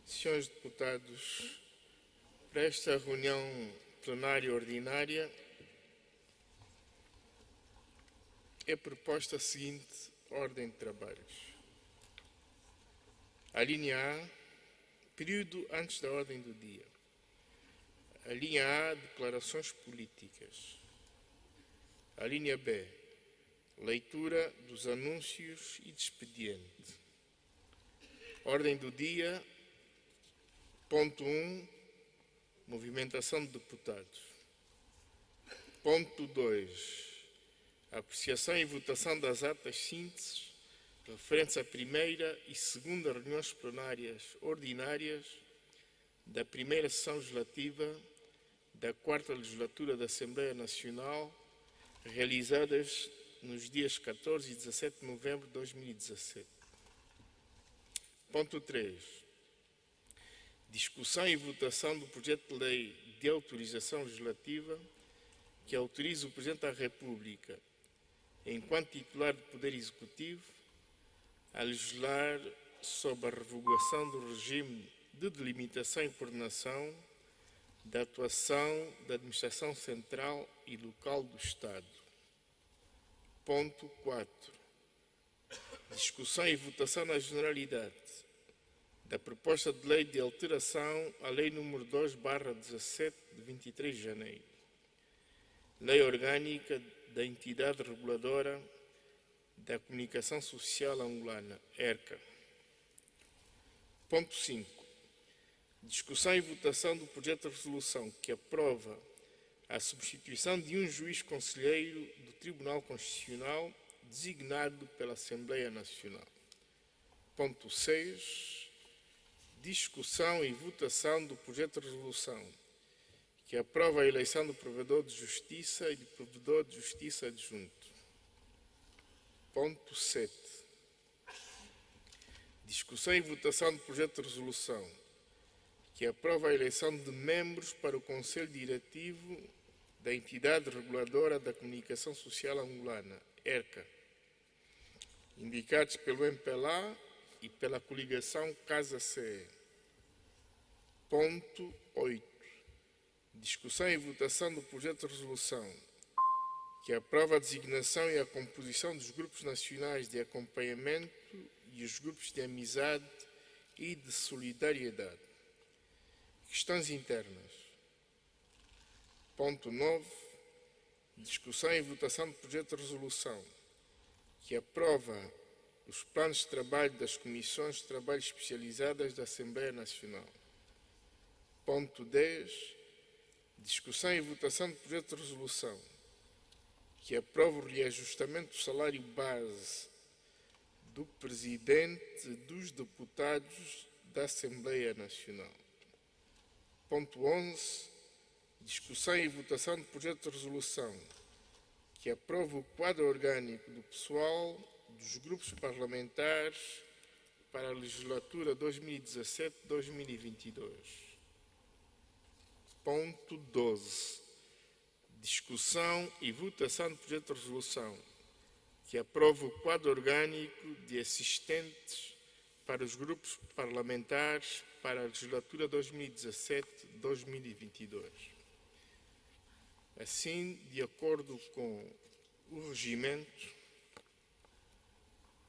Senhores deputados, para esta reunião plenária ordinária é proposta a seguinte ordem de trabalhos. A linha A, período antes da ordem do dia. A linha A, declarações políticas. A linha B, leitura dos anúncios e de expediente. Ordem do dia, ponto 1, movimentação de deputados. Ponto 2, apreciação e votação das atas sínteses referentes à primeira e segunda reuniões plenárias ordinárias da primeira sessão legislativa da 4ª legislatura da Assembleia Nacional, realizadas nos dias 14 e 17 de novembro de 2017. Ponto 3. Discussão e votação do projeto de lei de autorização legislativa que autoriza o Presidente da República, enquanto titular do Poder Executivo, a legislar sobre a revogação do regime de delimitação e coordenação da atuação da Administração Central e Local do Estado. Ponto 4. Discussão e votação na generalidade da proposta de lei de alteração à Lei nº 2/17, de 23 de janeiro. Lei orgânica da Entidade Reguladora da Comunicação Social Angolana, ERCA. Ponto 5. Discussão e votação do projeto de resolução que aprova a substituição de um juiz conselheiro do Tribunal Constitucional designado pela Assembleia Nacional. Ponto 6. Discussão e votação do projeto de resolução que aprova a eleição do Provedor de Justiça e do Provedor de Justiça adjunto. Ponto 7. Discussão e votação do projeto de resolução que aprova a eleição de membros para o Conselho Diretivo da Entidade Reguladora da Comunicação Social Angolana, ERCA, indicados pelo MPLA e pela coligação Casa-CE. Ponto 8. Discussão e votação do projeto de resolução que aprova a designação e a composição dos grupos nacionais de acompanhamento e os grupos de amizade e de solidariedade. Questões internas. Ponto 9. Discussão e votação do projeto de resolução que aprova os planos de trabalho das comissões de trabalho especializadas da Assembleia Nacional. Ponto 10. Discussão e votação do projeto de resolução que aprova o reajustamento do salário base do Presidente e dos deputados da Assembleia Nacional. Ponto 11. Discussão e votação do projeto de resolução que aprova o quadro orgânico do pessoal dos grupos parlamentares para a legislatura 2017-2022. Ponto 12. Discussão e votação do projeto de resolução que aprova o quadro orgânico de assistentes para os grupos parlamentares para a legislatura 2017-2022. Assim, de acordo com o regimento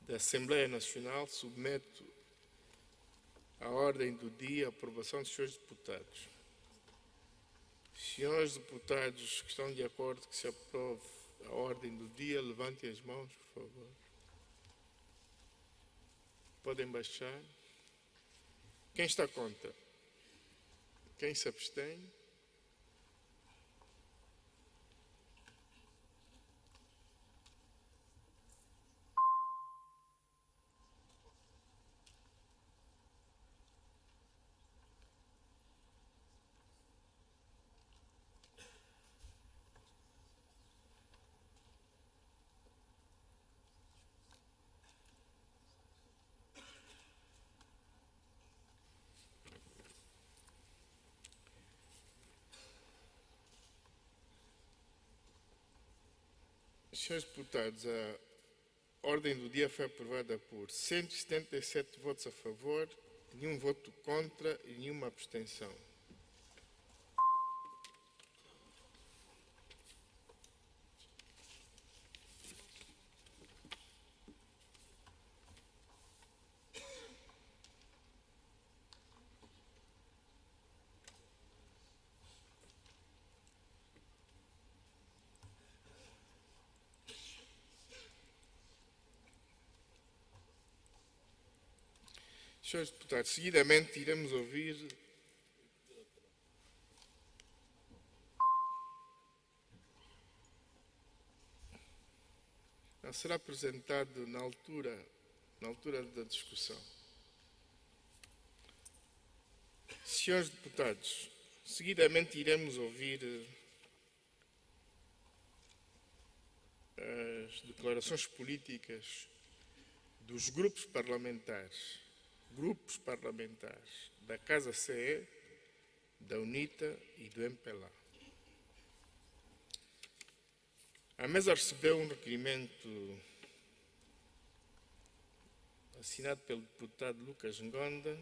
da Assembleia Nacional, submeto à ordem do dia a aprovação dos senhores deputados. Senhores deputados que estão de acordo que se aprove a ordem do dia, levantem as mãos, por favor. Podem baixar. Quem está contra? Quem se abstém? Senhores deputados, a ordem do dia foi aprovada por 177 votos a favor, nenhum voto contra e nenhuma abstenção. Senhores deputados, seguidamente iremos ouvir será apresentado na altura da discussão. Senhores deputados, seguidamente iremos ouvir as declarações políticas dos grupos parlamentares da Casa CE, da UNITA e do MPLA. A mesa recebeu um requerimento assinado pelo deputado Lucas Ngonda,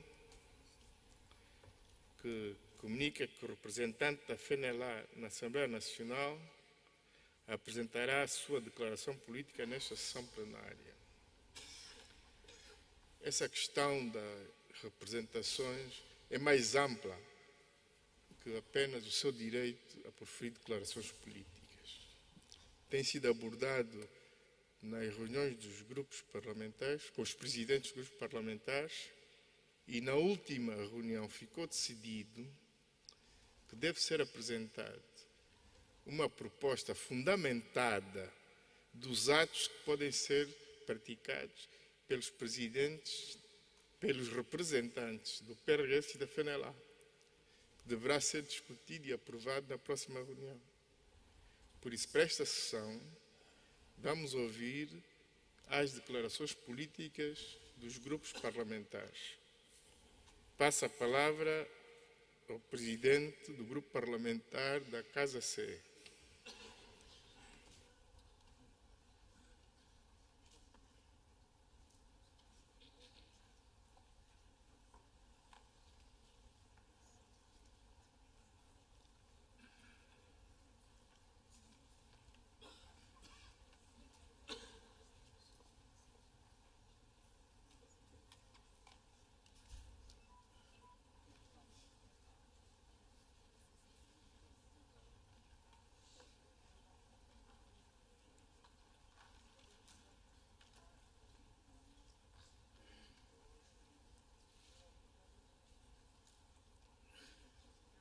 que comunica que o representante da FNLA na Assembleia Nacional apresentará a sua declaração política nesta sessão plenária. Essa questão das representações é mais ampla que apenas o seu direito a proferir declarações políticas. Tem sido abordado nas reuniões dos grupos parlamentares, com os presidentes dos grupos parlamentares, e na última reunião ficou decidido que deve ser apresentada uma proposta fundamentada dos atos que podem ser praticados pelos presidentes, pelos representantes do PRS e da FNLA, que deverá ser discutido e aprovado na próxima reunião. Por isso, para esta sessão, vamos ouvir as declarações políticas dos grupos parlamentares. Passa a palavra ao presidente do grupo parlamentar da Casa CE.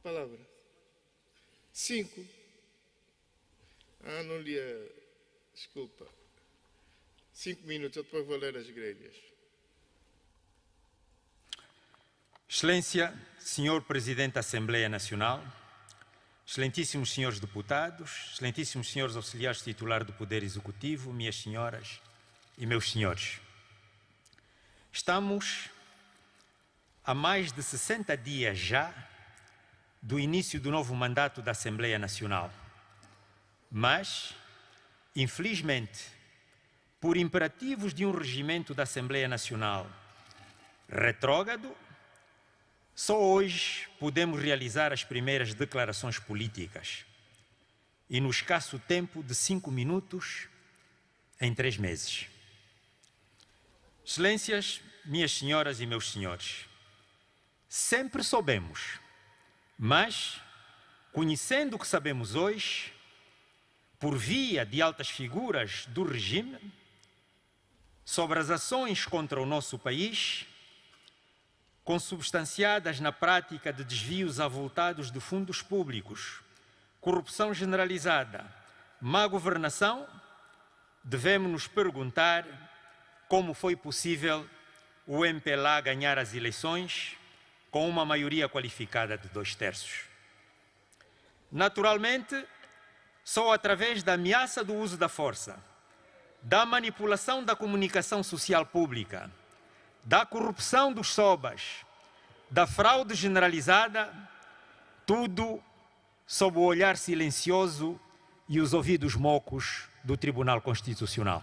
Palavra. 5. Não li a... Desculpa. 5 minutos, eu depois vou ler as grelhas. Excelência, Senhor Presidente da Assembleia Nacional, excelentíssimos senhores deputados, excelentíssimos senhores auxiliares titulares do Poder Executivo, minhas senhoras e meus senhores. Estamos há mais de 60 dias já do início do novo mandato da Assembleia Nacional. Mas, infelizmente, por imperativos de um regimento da Assembleia Nacional retrógrado, só hoje podemos realizar as primeiras declarações políticas e no escasso tempo de 5 minutos em 3 meses. Excelências, minhas senhoras e meus senhores, sempre soubemos, mas, conhecendo o que sabemos hoje, por via de altas figuras do regime, sobre as ações contra o nosso país, consubstanciadas na prática de desvios avultados de fundos públicos, corrupção generalizada, má governação, devemos nos perguntar como foi possível o MPLA ganhar as eleições com uma maioria qualificada de 2/3. Naturalmente, só através da ameaça do uso da força, da manipulação da comunicação social pública, da corrupção dos SOBAs, da fraude generalizada, tudo sob o olhar silencioso e os ouvidos mocos do Tribunal Constitucional.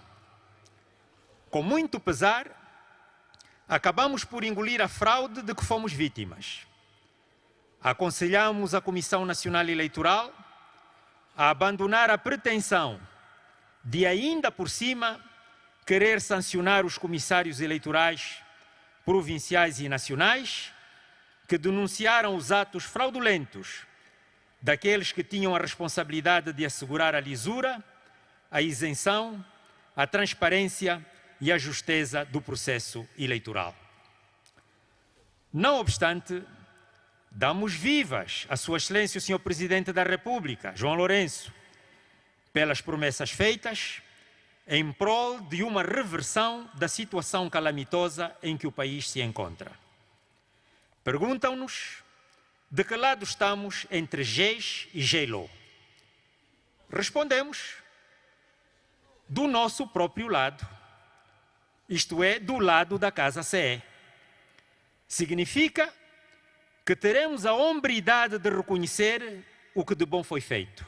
Com muito pesar, acabamos por engolir a fraude de que fomos vítimas. Aconselhamos a Comissão Nacional Eleitoral a abandonar a pretensão de, ainda por cima, querer sancionar os comissários eleitorais provinciais e nacionais que denunciaram os atos fraudulentos daqueles que tinham a responsabilidade de assegurar a lisura, a isenção, a transparência e a justeza do processo eleitoral. Não obstante, damos vivas a Sua Excelência o Sr. Presidente da República, João Lourenço, pelas promessas feitas em prol de uma reversão da situação calamitosa em que o país se encontra. Perguntam-nos de que lado estamos entre GES e GELO. Respondemos, do nosso próprio lado, isto é, do lado da Casa CE. Significa que teremos a hombridade de reconhecer o que de bom foi feito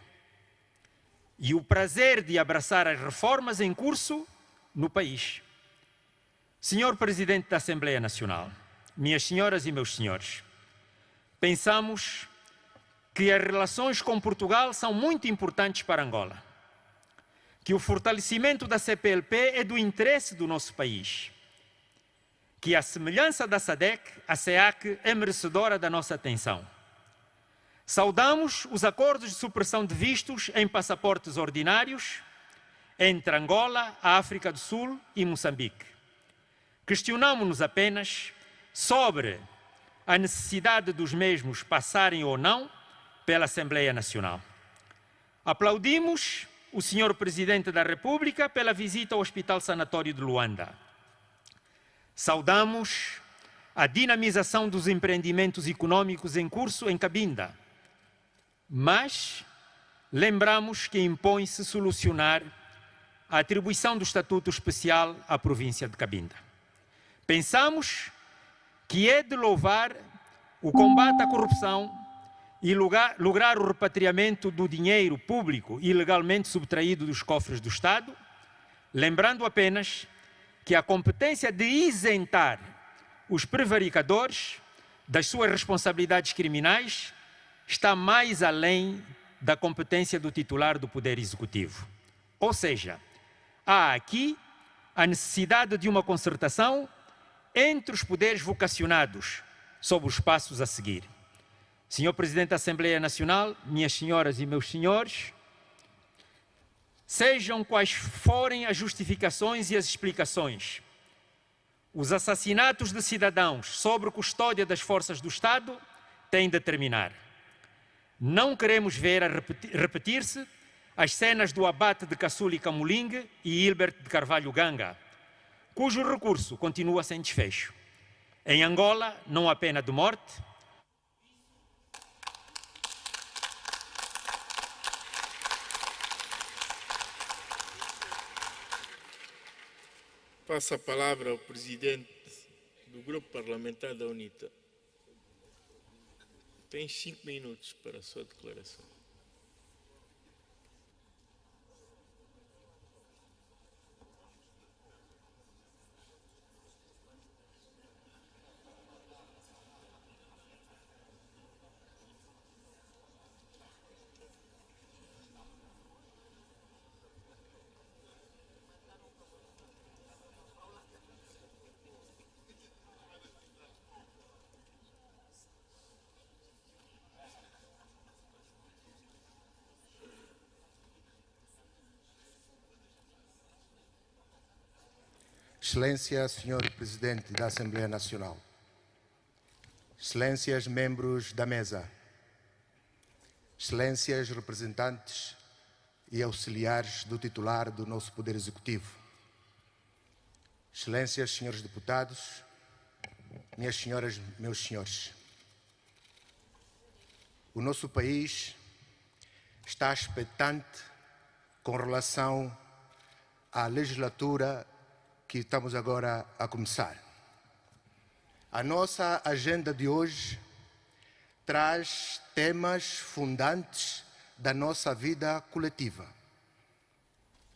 e o prazer de abraçar as reformas em curso no país. Senhor Presidente da Assembleia Nacional, minhas senhoras e meus senhores, pensamos que as relações com Portugal são muito importantes para Angola, que o fortalecimento da CPLP é do interesse do nosso país, que a semelhança da SADC, a SEAC é merecedora da nossa atenção. Saudamos os acordos de supressão de vistos em passaportes ordinários entre Angola, a África do Sul e Moçambique. Questionamos-nos apenas sobre a necessidade dos mesmos passarem ou não pela Assembleia Nacional. Aplaudimos o Sr. Presidente da República pela visita ao Hospital Sanatório de Luanda. Saudamos a dinamização dos empreendimentos econômicos em curso em Cabinda, mas lembramos que impõe-se solucionar a atribuição do Estatuto Especial à província de Cabinda. Pensamos que é de louvar o combate à corrupção e lograr o repatriamento do dinheiro público ilegalmente subtraído dos cofres do Estado, lembrando apenas que a competência de isentar os prevaricadores das suas responsabilidades criminais está mais além da competência do titular do Poder Executivo. Ou seja, há aqui a necessidade de uma concertação entre os poderes vocacionados sobre os passos a seguir. Senhor Presidente da Assembleia Nacional, minhas senhoras e meus senhores, sejam quais forem as justificações e as explicações, os assassinatos de cidadãos sob custódia das forças do Estado têm de terminar. Não queremos ver a repetir-se as cenas do abate de Caçuli Camulingue e Hilbert de Carvalho Ganga, cujo recurso continua sem desfecho. Em Angola, não há pena de morte. Passo a palavra ao Presidente do Grupo Parlamentar da UNITA. Tem 5 minutos para a sua declaração. Excelência, Senhor Presidente da Assembleia Nacional, Excelências, membros da mesa, Excelências, representantes e auxiliares do titular do nosso Poder Executivo, Excelências, senhores deputados, minhas senhoras, meus senhores. O nosso país está expectante com relação à legislatura que estamos agora a começar. A nossa agenda de hoje traz temas fundantes da nossa vida coletiva,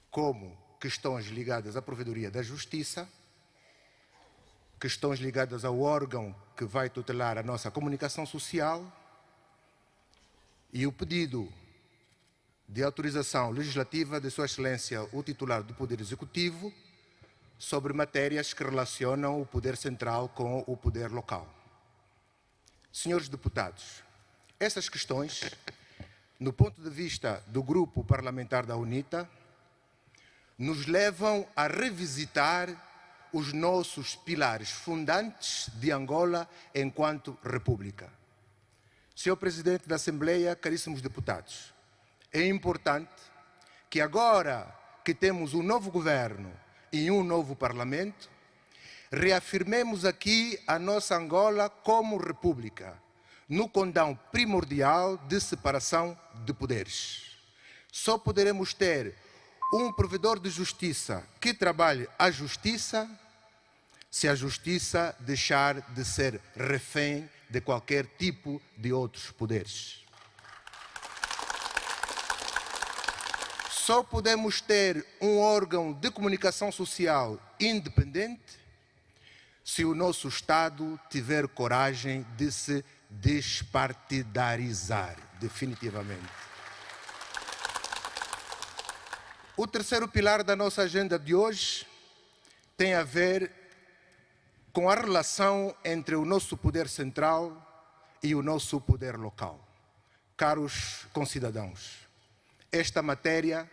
como questões ligadas à provedoria da justiça, questões ligadas ao órgão que vai tutelar a nossa comunicação social e o pedido de autorização legislativa de Sua Excelência, o titular do Poder Executivo, sobre matérias que relacionam o poder central com o poder local. Senhores deputados, essas questões, no ponto de vista do Grupo Parlamentar da UNITA, nos levam a revisitar os nossos pilares fundantes de Angola enquanto República. Senhor Presidente da Assembleia, caríssimos deputados, é importante que agora que temos um novo governo e um novo Parlamento, reafirmemos aqui a nossa Angola como República, no condão primordial de separação de poderes. Só poderemos ter um provedor de justiça que trabalhe a justiça se a justiça deixar de ser refém de qualquer tipo de outros poderes. Só podemos ter um órgão de comunicação social independente se o nosso Estado tiver coragem de se despartidarizar, definitivamente. O terceiro pilar da nossa agenda de hoje tem a ver com a relação entre o nosso poder central e o nosso poder local. Caros concidadãos, esta matéria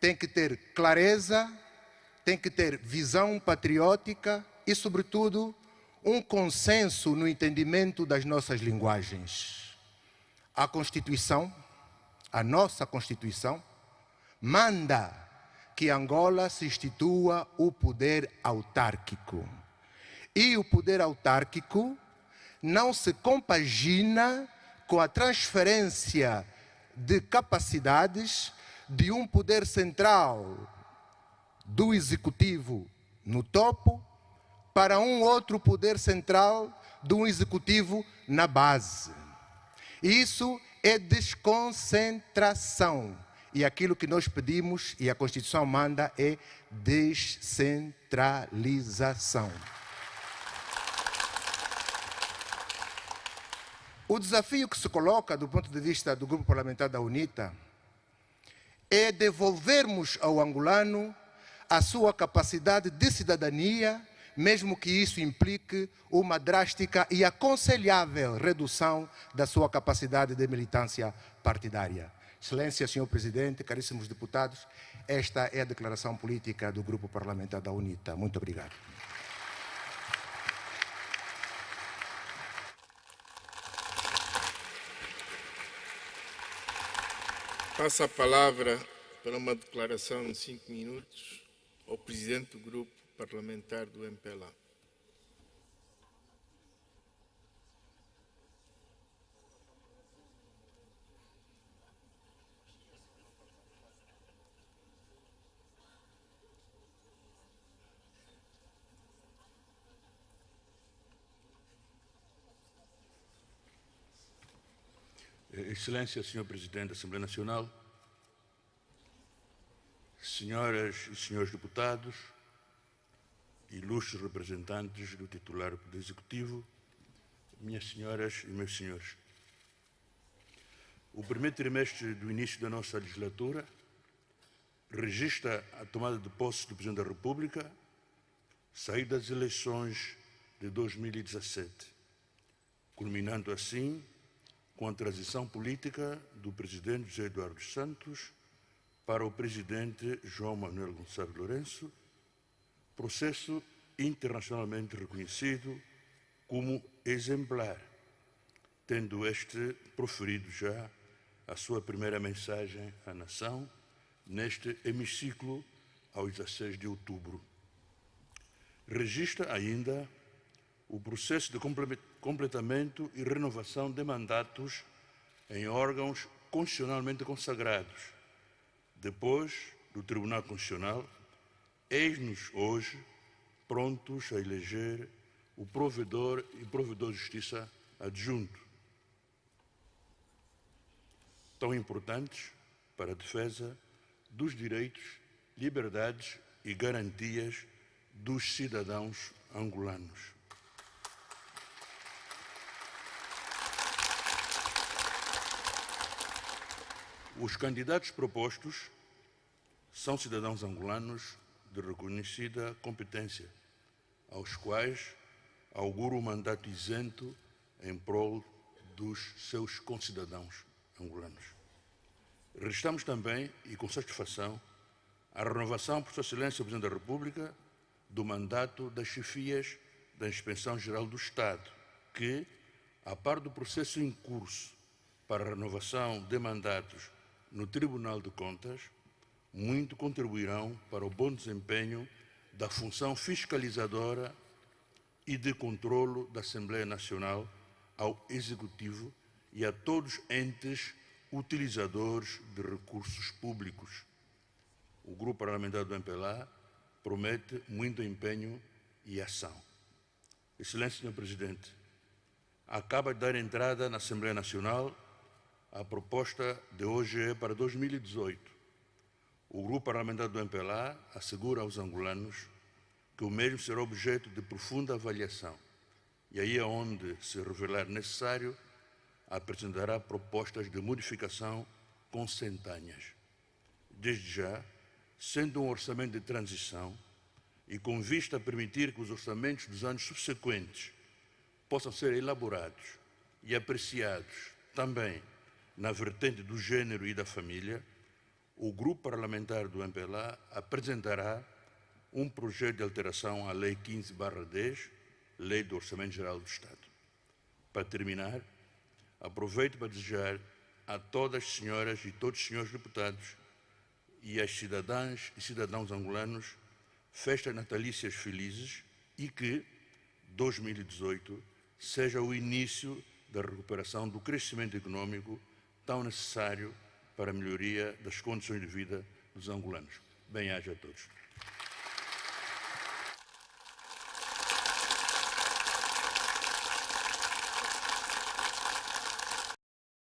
tem que ter clareza, tem que ter visão patriótica e, sobretudo, um consenso no entendimento das nossas linguagens. A Constituição, a nossa Constituição, manda que Angola se institua o poder autárquico. E o poder autárquico não se compagina com a transferência de capacidades de um poder central do executivo no topo para um outro poder central de um executivo na base. Isso é desconcentração. E aquilo que nós pedimos e a Constituição manda é descentralização. O desafio que se coloca do ponto de vista do Grupo Parlamentar da UNITA é devolvermos ao angolano a sua capacidade de cidadania, mesmo que isso implique uma drástica e aconselhável redução da sua capacidade de militância partidária. Excelência, Senhor Presidente, caríssimos deputados, esta é a declaração política do Grupo Parlamentar da UNITA. Muito obrigado. Passa a palavra para uma declaração de 5 minutos ao Presidente do Grupo Parlamentar do MPLA. Excelência, Senhor Presidente da Assembleia Nacional, senhoras e senhores deputados, ilustres representantes do titular do Poder Executivo, minhas senhoras e meus senhores. O primeiro trimestre do início da nossa legislatura registra a tomada de posse do Presidente da República, saída das eleições de 2017, culminando assim com a transição política do Presidente José Eduardo dos Santos para o Presidente João Manuel Gonçalves Lourenço, processo internacionalmente reconhecido como exemplar, tendo este proferido já a sua primeira mensagem à nação neste hemiciclo ao 16 de outubro. Registra ainda o processo de completamento e renovação de mandatos em órgãos constitucionalmente consagrados. Depois do Tribunal Constitucional, eis-nos hoje prontos a eleger o provedor e provedor de justiça adjunto, tão importantes para a defesa dos direitos, liberdades e garantias dos cidadãos angolanos. Os candidatos propostos são cidadãos angolanos de reconhecida competência, aos quais auguro um mandato isento em prol dos seus concidadãos angolanos. Registramos também, e com satisfação, a renovação por Sua Excelência o Presidente da República do mandato das chefias da Inspeção-Geral do Estado, que, a par do processo em curso para a renovação de mandatos no Tribunal de Contas, muito contribuirão para o bom desempenho da função fiscalizadora e de controlo da Assembleia Nacional ao Executivo e a todos os entes utilizadores de recursos públicos. O Grupo Parlamentar do MPLA promete muito empenho e ação. Excelência Sr. Presidente, acaba de dar entrada na Assembleia Nacional a proposta de OGE para 2018. O Grupo Parlamentar do MPLA assegura aos angolanos que o mesmo será objeto de profunda avaliação e aí é onde se revelar necessário, apresentará propostas de modificação consentâneas. Desde já, sendo um orçamento de transição e com vista a permitir que os orçamentos dos anos subsequentes possam ser elaborados e apreciados também na vertente do gênero e da família, o Grupo Parlamentar do MPLA apresentará um projeto de alteração à Lei 15/10, Lei do Orçamento Geral do Estado. Para terminar, aproveito para desejar a todas as senhoras e todos os senhores deputados e às cidadãs e cidadãos angolanos festas natalícias felizes e que 2018 seja o início da recuperação do crescimento econômico tão necessário para a melhoria das condições de vida dos angolanos. Bem-aja a todos.